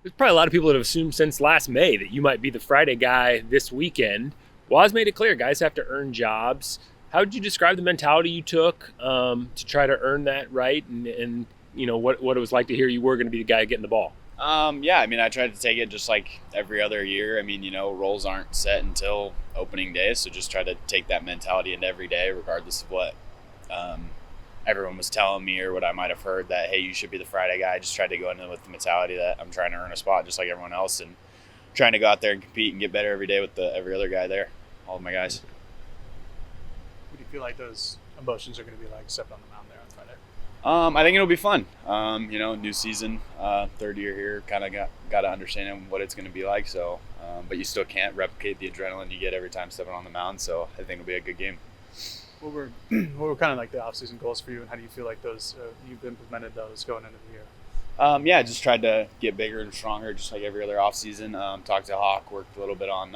there's probably a lot of people that have assumed since last May that you might be the Friday guy this weekend. Waz made it clear guys have to earn jobs. How would you describe the mentality you took to try to earn that right, and what it was like to hear you were going to be the guy getting the ball? Yeah, I mean, I tried to take it just like every other year. I mean, roles aren't set until opening day, so just try to take that mentality into every day, regardless of what everyone was telling me or what I might have heard that, hey, you should be the Friday guy. I just tried to go into with the mentality that I'm trying to earn a spot just like everyone else and trying to go out there and compete and get better every day with every other guy there, all of my guys. What do you feel like those emotions are going to be like stepping on the mound there on Friday? I think it'll be fun. New season, third year here, kind of got to understand what it's going to be like. So, but you still can't replicate the adrenaline you get every time stepping on the mound. So I think it'll be a good game. What were kind of like the off-season goals for you, and how do you feel like those you've implemented those going into the year? Just tried to get bigger and stronger, just like every other off season. Talked to Hawk, worked a little bit on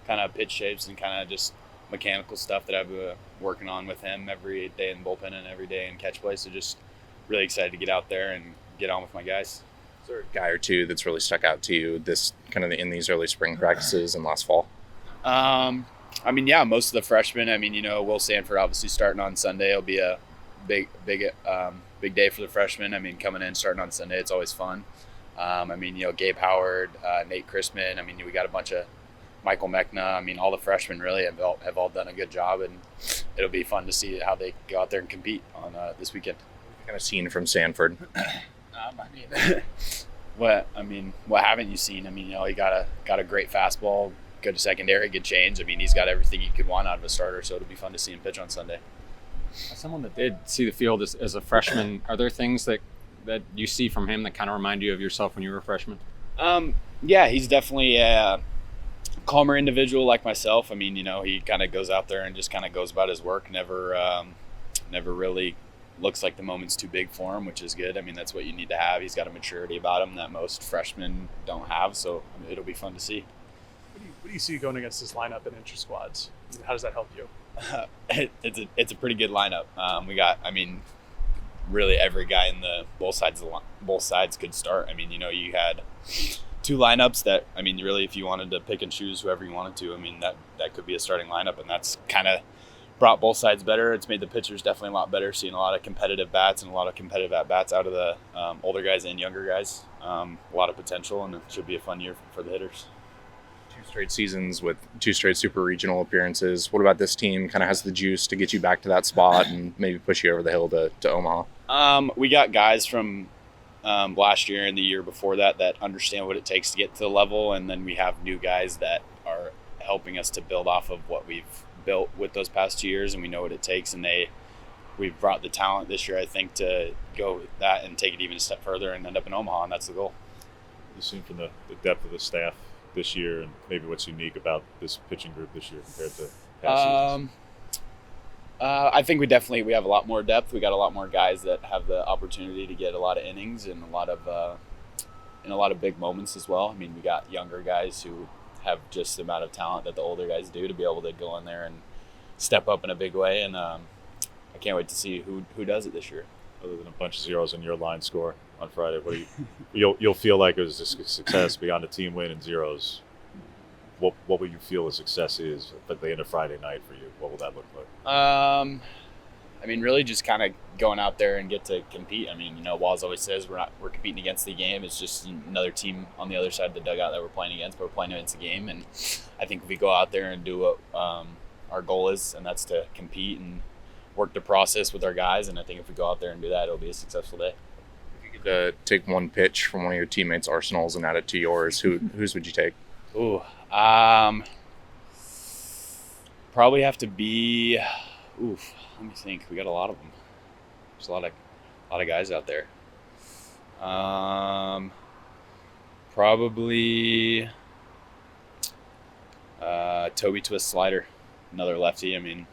kind of pitch shapes and kind of just mechanical stuff that I've been working on with him every day in the bullpen and every day in catch play. So just really excited to get out there and get on with my guys. Is there a guy or two that's really stuck out to you in these early spring practices and last fall? Most of the freshmen. Will Sanford obviously starting on Sunday. It'll be a big day for the freshmen. Coming in, starting on Sunday, it's always fun. Gabe Howard, Nate Chrisman. We got a bunch of Michael Mechna. All the freshmen really have all done a good job, and it'll be fun to see how they go out there and compete on this weekend. Kind of seen from Sanford. What haven't you seen? He got a great fastball, good secondary, good change. He's got everything you could want out of a starter, so it'll be fun to see him pitch on Sunday. As someone that did see the field as a freshman, are there things that you see from him that kind of remind you of yourself when you were a freshman? He's definitely a calmer individual like myself. He kind of goes out there and just kind of goes about his work, never really looks like the moment's too big for him, which is good. That's what you need to have. He's got a maturity about him that most freshmen don't have, so it'll be fun to see. What do you see going against this lineup in inter squads? How does that help you? It's a pretty good lineup. We got, really every guy in both sides could start. You had two lineups that, really if you wanted to pick and choose whoever you wanted to, that could be a starting lineup, and that's kind of brought both sides better. It's made the pitchers definitely a lot better, seeing a lot of competitive bats and a lot of competitive at-bats out of the older guys and younger guys. A lot of potential, and it should be a fun year for the hitters. 2 straight seasons with 2 straight super regional appearances. What about this team kind of has the juice to get you back to that spot and maybe push you over the hill to Omaha? We got guys from last year and the year before that understand what it takes to get to the level, and then we have new guys that are helping us to build off of what we've built with those past 2 years, and we know what it takes, and we've brought the talent this year, I think, to go with that and take it even a step further and end up in Omaha, and that's the goal. You've seen from the depth of the staff this year, and maybe what's unique about this pitching group this year compared to past seasons? I think we have a lot more depth. We got a lot more guys that have the opportunity to get a lot of innings and a lot of big moments as well. We got younger guys who have just the amount of talent that the older guys do to be able to go in there and step up in a big way. And I can't wait to see who does it this year. Other than a bunch of zeros in your line score on Friday, what do you'll feel like it was a success beyond a team win and zeros? What will you feel a success is at the end of Friday night for you? What will that look like? Really just kind of going out there and get to compete. Waz always says we're competing against the game. It's just another team on the other side of the dugout that we're playing against, but we're playing against the game. And I think if we go out there and do what our goal is, and that's to compete and work the process with our guys, and I think if we go out there and do that, it'll be a successful day. If you could take one pitch from one of your teammates' arsenals and add it to yours, whose would you take? Probably have to be. Let me think. We got a lot of them. There's a lot of guys out there. Probably Toby Twist Slider, another lefty.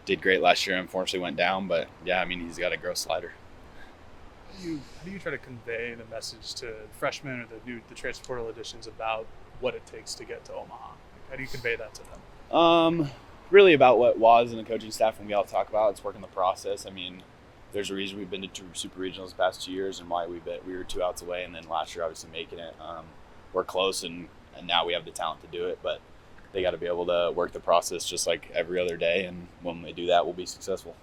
Did great last year. Unfortunately, went down, but yeah, he's got a gross slider. How do you try to convey the message to freshmen or the transfer portal additions about what it takes to get to Omaha? How do you convey that to them? Really about what Waz and the coaching staff and we all talk about. It's working the process. there's a reason we've been to 2 super regionals the past 2 years, and why we were 2 outs away, and then last year obviously making it. We're close, and now we have the talent to do it, but they got to be able to work the process just like every other day, and when they do that, we'll be successful.